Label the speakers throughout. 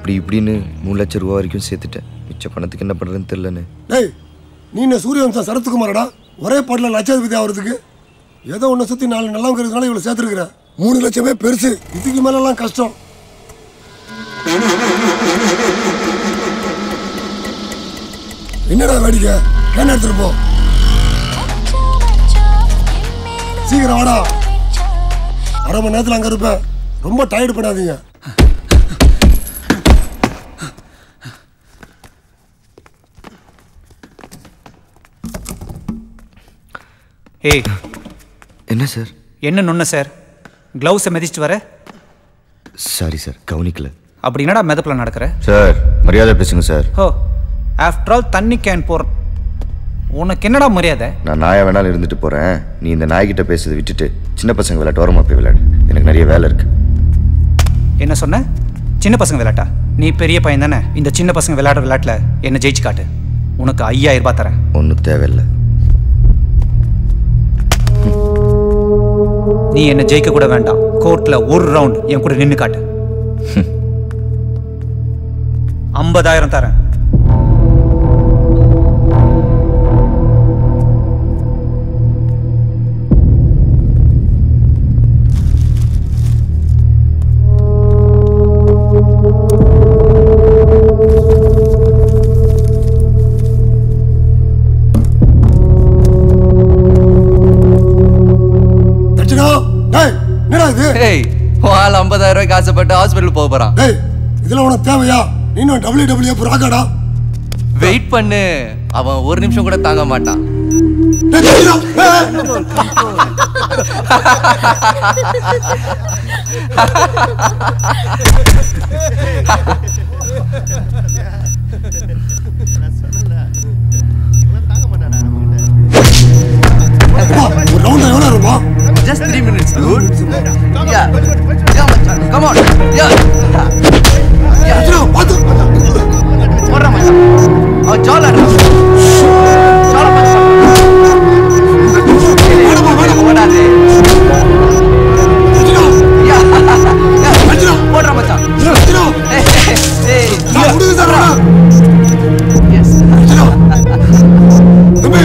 Speaker 1: அப்படி இப்படின்னு 3 லட்சம் ரூபா வரைக்கும் சேர்த்துட்டேன். மிச்ச பணத்துக்கு என்ன பண்ணுறதுன்னு தெரியலன்னு.
Speaker 2: டேய், நீ என்ன சூரியவம்சம் சரத்குமாரடா? ஒரே பாட்டில் லட்சாதிபதி ஆகிறதுக்கு ஏதோ ஒன்று சுற்றி 4 நல்லவங்க இருக்கிறதுனால இவ்வளோ சேர்த்துருக்குற. 3 லட்சமே பெருசு, இதுக்கு மேலெல்லாம் கஷ்டம். என்னடா வேடிக்கை? கேன் எடுத்துட்டு போ. சீக்கிரம் வாடா. 1/2 மணி நேரத்தில் அங்கே இருப்பேன். ரொம்ப டயர்டு பண்ணாதீங்க.
Speaker 3: ஏய்,
Speaker 1: என்ன சார்?
Speaker 3: என்ன நொன்ன சார்? க்ளவுஸை மிதிச்சிட்டு வர?
Speaker 1: சாரி சார், கவனிக்கல.
Speaker 3: அப்படி என்னடா மெதப்பில் நடக்கிற?
Speaker 1: சார் மரியாதை பேசுங்க சார்.
Speaker 3: ஓ, ஆஃப்டர் ஆல் தண்ணி கேன் போற உனக்கு என்னடா மரியாதை?
Speaker 1: நான் நாயை வேணாலும் இருந்துட்டு போகிறேன். நீ இந்த நாய்கிட்ட பேசுறதை விட்டுட்டு சின்ன பசங்க விளையாட்டு ஓரமாக போய் விளையாடு. எனக்கு நிறைய வேலை இருக்கு.
Speaker 3: என்ன சொன்ன? சின்ன பசங்க விளையாட்டா? நீ பெரிய பையன் தானே? இந்த சின்ன பசங்க விளையாடுற விளையாட்டில் என்ன ஜெயிச்சு காட்டு. உனக்கு 5000 ரூபாய் தரேன்.
Speaker 1: ஒன்றும் தேவையில்லை.
Speaker 3: நீ என்ன ஜெயிக்க கூட வேண்டாம். கோர்ட்ல ஒரு ரவுண்ட் என் கூட நின்று காட்டு. 50,000 தரேன்.
Speaker 4: ஏய், 50,000 ரூபாய்க்கு ஆசைப்பட்டு ஹாஸ்பிட்டல் போக போறான்.
Speaker 2: டேய், இதெல்லாம் உனக்கு தேவையா? நீனும் WWE ராகாடா?
Speaker 4: வெயிட் பண்ணு, அவன் 1 நிமிஷம் கூட தாங்க மாட்டான்.
Speaker 2: ஒரு ரவுண்ட் எவ்வளவு ரூபா?
Speaker 4: Just 3 minutes, dude. Yeah, Machan, come on. Yeah.
Speaker 2: பாத்து
Speaker 4: போடுற மச்சான். அவன் ஜாலடா. ஜால மச்சான். ஓடாதே. Yeah. போடுற மச்சான். ஏய்,
Speaker 2: முடிஞ்சு சாரா.
Speaker 4: Yes.
Speaker 2: தம்பி.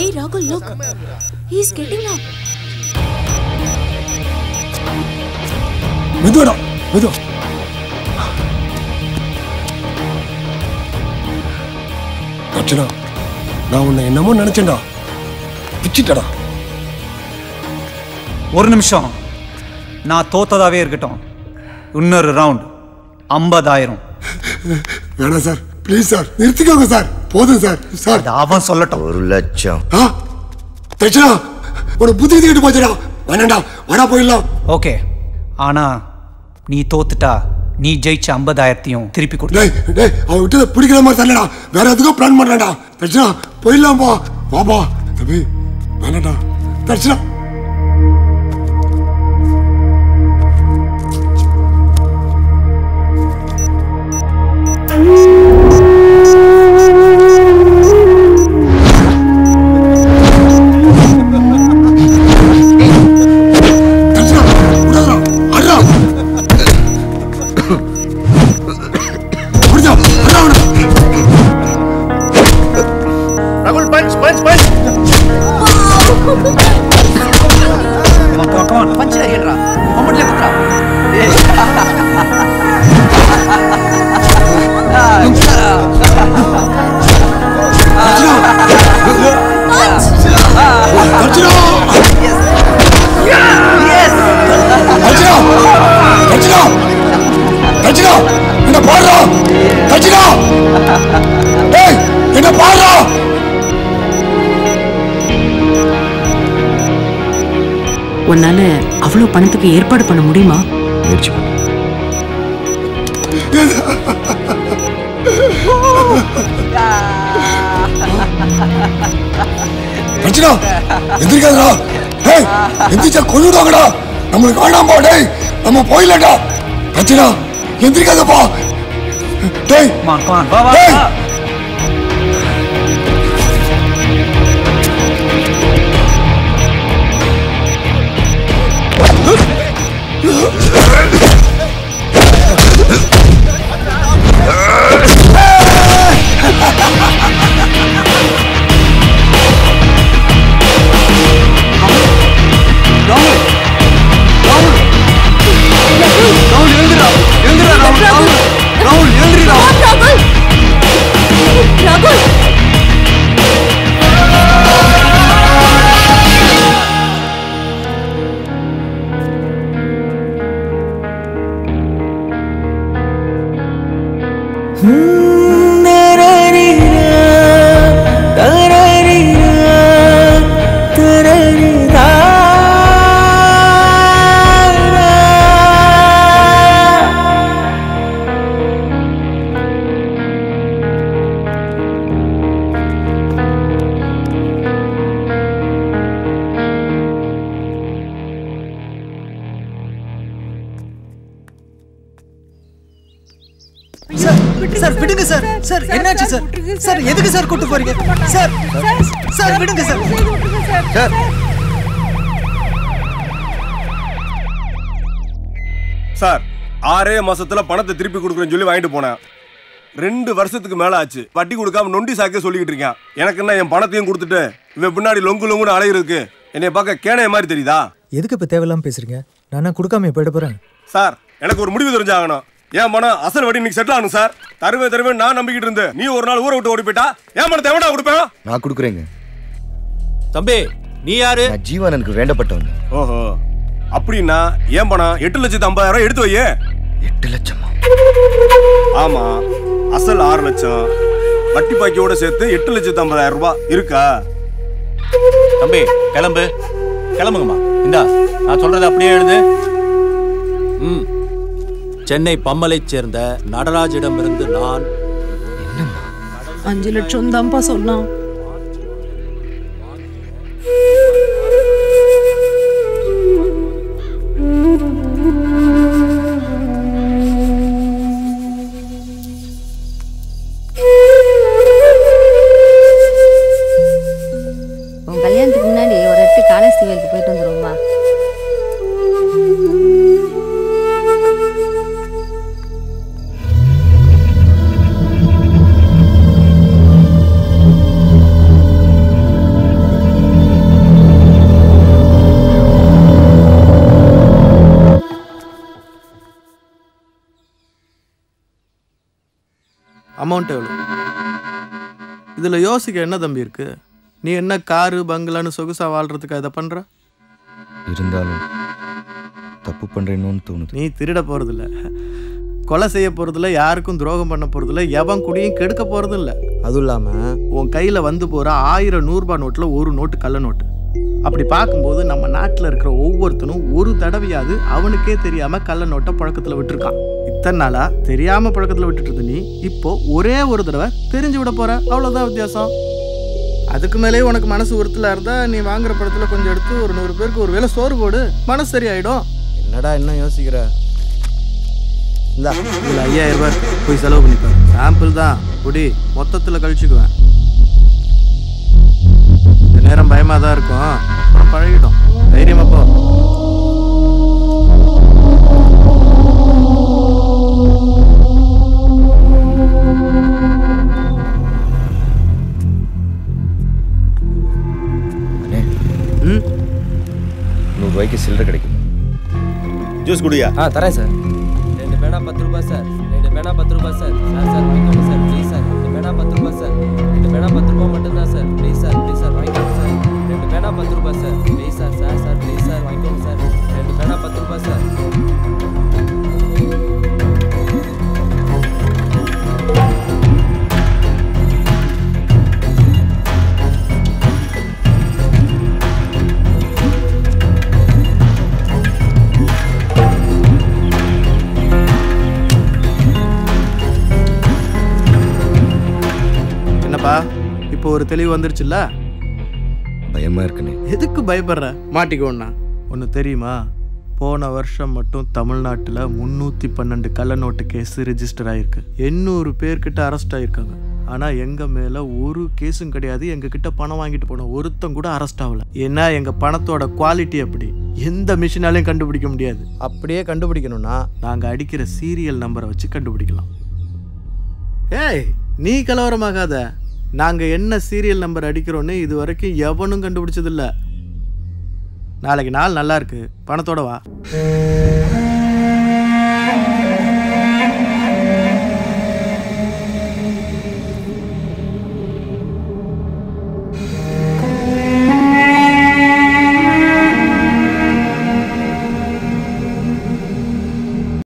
Speaker 5: Hey Rahul, look. He's getting up.
Speaker 2: மெதுவாடா, மெதுவா. தட்சணா, நான் உன்னை என்னமோ நினைச்சேன்டா. பிச்சிட்டடா.
Speaker 3: ஒரு நிமிஷம். நான் தோத்ததாவே இருக்கட்டும். இன்னொரு ரவுண்ட் 50,000.
Speaker 2: வேணாம் சார், ப்ளீஸ் சார், நிறுத்திக்கோங்க சார். போதும் சார். சார்
Speaker 3: அவன் சொல்லட்டும்.
Speaker 1: 1 லட்சம்.
Speaker 2: தட்சணா, உன புத்தி கிட்டு போச்சுடா. வேணாண்டா, வாடா போயிடலாம்.
Speaker 3: ஓகே, ஆனா நீ தோத்துட்டா நீ ஜெயிச்ச 50,000த்தையும் திருப்பி கொடு.
Speaker 2: டேய் டேய், அவன் விட்டு பிடிக்கிற மாதிரி தரலடா. வேற எதுக்கும் பிளான் பண்ணலடா. தட்சணா, போயிடலாம் பா. வாபா தம்பி, வேணாண்டா. தட்சணா.
Speaker 6: உன்னால அவ்வளவு பணத்துக்கு ஏற்பாடு பண்ண முடியுமா?
Speaker 1: முயற்சி பண்ணு.
Speaker 2: ரச்சினா, எந்திரிக்காதடா. டேய், எந்திரிச்சா கொன்னுடுவாங்கடா. நம்மளுக்கு வேண்டாம்பா. டேய், நம்ம போயிடலாம்டா. ரச்சினா எந்திரிக்காதப்பா. டேய்
Speaker 3: வா வா வா.
Speaker 7: சார் விடுங்க சார். சார் என்னாச்சு சார்? சார் எதுக்கு சார் கூட்டு போறீங்க? சார் சார் விடுங்க சார்.
Speaker 1: சார்
Speaker 8: சார் 6 மாசத்துல பணத்தை திருப்பி கொடுக்குறேன்னு சொல்லி வாங்கிட்டு போனேன். 2 வருஷத்துக்கு மேல ஆச்சு. வட்டி கொடுக்காம நொண்டி சாக்கே சொல்லிக்கிட்டு இருக்கேன். எனக்கு என்ன என் பணத்தையும் கொடுத்துட்டு இவன் பின்னாடி லொங்கு லொங்குன்னு அலையிறதுக்கு என்னைய பார்க்க கேனைய மாதிரி தெரியுதா?
Speaker 7: எதுக்கு இப்ப தேவையில்லாம பேசுறீங்க? நானா கொடுக்காம போயிட போறேன்.
Speaker 8: சார் எனக்கு ஒரு முடிவு தெரிஞ்சாகணும். என் பணம் அசல் வட்டி இன்னைக்கு செட்டில் ஆகணும் சார். தருவேன் நான் நம்பிக்கிட்டு இருந்தேன். நீ ஒரு நாள் ஊரை விட்டு ஓடி போயிட்டா என் பணத்தை எவனா கொடுப்பேன்?
Speaker 1: நான் கொடுக்குறேங்க.
Speaker 9: தம்பி நீ யாரு?
Speaker 1: நான் ஜீவனனுக்கு வேண்டப்பட்டவங்க.
Speaker 8: ஓஹோ அப்படின்னா என் பணம் 8,50,000 எடுத்து வையே.
Speaker 1: 8 லட்சமா?
Speaker 8: ஆமா அசல் 6 லட்சம் வட்டி பாக்கியோட சேர்த்து 8,50,000 ரூபாய் இருக்கா?
Speaker 9: தம்பி கிளம்பு கிளம்புங்கம்மா. இந்தா நான் சொல்றது அப்படியே எழுது. சென்னை பம்மலைச் சேர்ந்த நடராஜிடமிருந்து நான்
Speaker 6: 5 லட்சம் தான்ப்பா சொன்னான்.
Speaker 5: உன் கல்யாணத்துக்கு முன்னாடி ஒரு இடத்துக்கு காலேஜ் வேலைக்கு போயிட்டு வந்துருவோமா?
Speaker 10: அமௌண்ட் எவ்வளோ? இதில் யோசிக்க என்ன தம்பி இருக்கு? நீ என்ன காரு பங்களான்னு சொகுசா வாழ்றதுக்கு இதை பண்ற?
Speaker 1: இருந்தாலும் தப்பு பண்றேன்னு தோணுது.
Speaker 10: நீ திருட போறதில்ல, கொலை செய்ய போறதில்ல, யாருக்கும் துரோகம் பண்ண போறதில்ல, எவன் குடியும் கெடுக்க போறதில்ல. அதுவும் இல்லாமல் உன் கையில் வந்து போகிற 1000 100 ரூபாய் நோட்டில் ஒரு நோட்டு கள்ள நோட்டு. அப்படி பார்க்கும்போது நம்ம நாட்டில் இருக்கிற ஒவ்வொருத்தனும் ஒரு தடவையாவது அவனுக்கே தெரியாமல் கள்ள நோட்டை பழக்கத்தில் விட்டுருக்கான். இத்தனை நாளா தெரியாமல் பழக்கத்தில் விட்டுட்டு இருந்த நீ இப்போ ஒரே ஒரு தடவை தெரிஞ்சு விட போற, அவ்வளோதான் வித்தியாசம். அதுக்கு மேலேயே உனக்கு மனசு உறுத்தலாக இருந்தால் நீ வாங்குற படத்தில் கொஞ்சம் எடுத்து ஒரு 100 பேருக்கு ஒரு வேளை சோறு போடு, மனசு சரியாயிடும். என்னடா இன்னும் யோசிக்கிற? இந்தா இதில் 5000 ரூபாய் போய் செலவு பண்ணிப்பேன். சாம்பிள் தான் குடி, மொத்தத்தில் கழிச்சுக்குவேன். இந்த நேரம் பயமாக தான் இருக்கும், அப்புறம் பழகிடும். தைரியமா போ.
Speaker 1: ₹100 சில்லறை கிடைக்கும்.
Speaker 8: ஜூஸ் குடியா?
Speaker 9: தரேன் சார். 2 பேனா 10 ரூபாய் சார். 2 பேனா 10 ரூபாய் சார். சார் வாங்கிக்கோங்க சார் ப்ளீஸ் சார். 2 பேனா 10 ரூபாய் சார். 2 பேனா 10 ரூபாய் மட்டும்தான் சார். ப்ளீஸ் சார் வாங்கிக்கோங்க சார். 2 பேனா 10 ரூபாய் sir. Please sir please sir வாங்கிக்கோங்க சார். 2 பேனா 10 ரூபாய் சார்.
Speaker 10: இப்போ ஒரு தெளிவு வந்துருச்சுல்ல?
Speaker 1: பயமா இருக்குண்ணே.
Speaker 10: எதுக்கு பயப்படுற? மாட்டிக்கோண்ணா. ஒன்று தெரியுமா, போன வருஷம் மட்டும் தமிழ்நாட்டில் 312 கள்ள நோட்டு கேஸ் ரிஜிஸ்டர் ஆயிருக்கு. 800 பேர்கிட்ட அரெஸ்ட் ஆயிருக்காங்க. ஆனால் எங்கள் மேலே ஒரு கேஸும் கிடையாது. எங்ககிட்ட பணம் வாங்கிட்டு போன ஒருத்தம் கூட அரெஸ்ட் ஆகல. ஏன்னா எங்கள் பணத்தோட குவாலிட்டி அப்படி எந்த மிஷினாலையும் கண்டுபிடிக்க முடியாது. அப்படியே கண்டுபிடிக்கணும்னா நாங்கள் அடிக்கிற சீரியல் நம்பரை வச்சு கண்டுபிடிக்கலாம். ஏய், நீ கலவரமாகாத. நாங்கள் என்ன சீரியல் நம்பர் அடிக்கிறோன்னு இது வரைக்கும் எவனும் கண்டுபிடிச்சதில்ல. நாளைக்கு நாள் நல்லா இருக்கு, பணத்தோட வா.